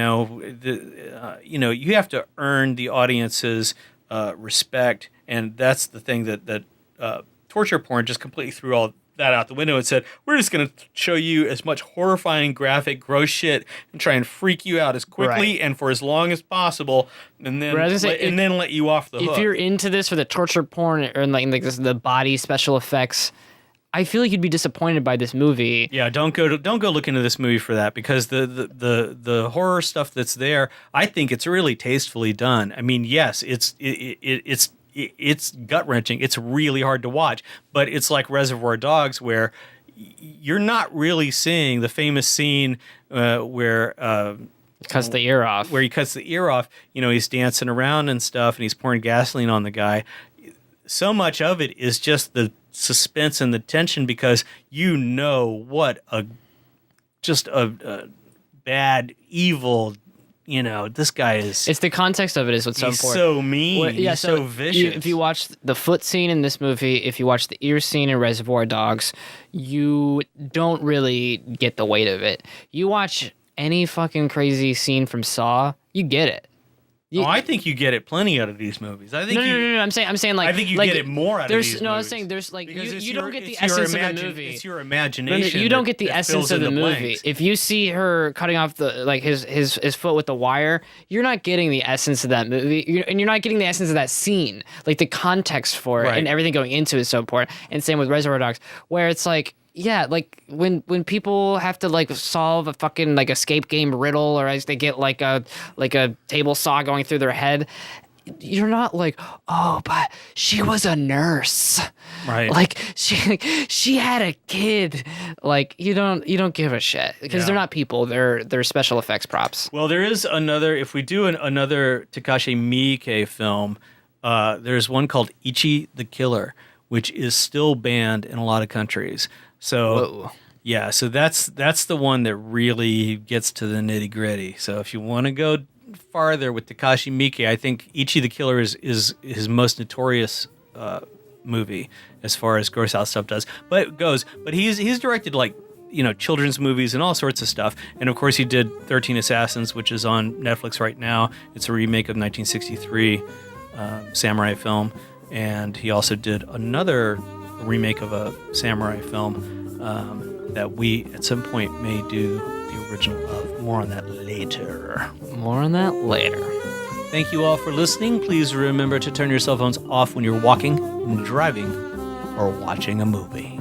Speaker 1: have to earn the audience's respect, and that's the thing that torture porn just completely threw all that out the window and said, we're just going to show you as much horrifying, graphic, gross shit and try and freak you out as quickly and for as long as possible, and then let you off the hook.
Speaker 2: If you're into this for the torture porn or like the body special effects, I feel like you'd be disappointed by this movie.
Speaker 1: Yeah, don't go look into this movie for that, because the horror stuff that's there, I think it's really tastefully done. I mean, yes, it's gut-wrenching. It's really hard to watch, but it's like Reservoir Dogs, where you're not really seeing the famous scene where
Speaker 2: cuts the ear off.
Speaker 1: Where he cuts the ear off. He's dancing around and stuff, and he's pouring gasoline on the guy. So much of it is just the suspense and the tension, because what a bad, evil. This guy is...
Speaker 2: It's the context of it is what's so important.
Speaker 1: He's so mean. He's so vicious.
Speaker 2: If you watch the foot scene in this movie, if you watch the ear scene in Reservoir Dogs, you don't really get the weight of it. You watch any fucking crazy scene from Saw, you get it.
Speaker 1: I think you get it plenty out of these movies. I think
Speaker 2: No. I'm saying like
Speaker 1: I think you get it more out of these movies.
Speaker 2: No, I was saying there's like you don't get the
Speaker 1: it's
Speaker 2: essence of the movie.
Speaker 1: It's your imagination.
Speaker 2: You don't get the essence of the movie.
Speaker 1: Blanks.
Speaker 2: If you see her cutting off his foot with the wire, you're not getting the essence of that movie, and you're not getting the essence of that scene. Like the context for it and everything going into it is so important. And same with Reservoir Dogs, where it's like. Yeah, like when people have to like solve a fucking like escape game riddle, or as they get like a table saw going through their head, you're not like, oh, but she was a nurse,
Speaker 1: right?
Speaker 2: Like she had a kid. Like you don't give a shit, because they're not people. They're special effects props.
Speaker 1: Well, there is another. If we do another Takashi Miike film, there's one called Ichi the Killer, which is still banned in a lot of countries. So, yeah, so that's the one that really gets to the nitty gritty. So if you want to go farther with Takashi Miike, I think Ichi the Killer is his most notorious movie as far as gross out stuff does. But he's directed like children's movies and all sorts of stuff. And of course he did 13 Assassins, which is on Netflix right now. It's a remake of 1963 samurai film, and he also did another remake of a samurai film that we at some point may do the original of. More on that later. Thank you all for listening. Please remember to turn your cell phones off when you're walking, driving, or watching a movie.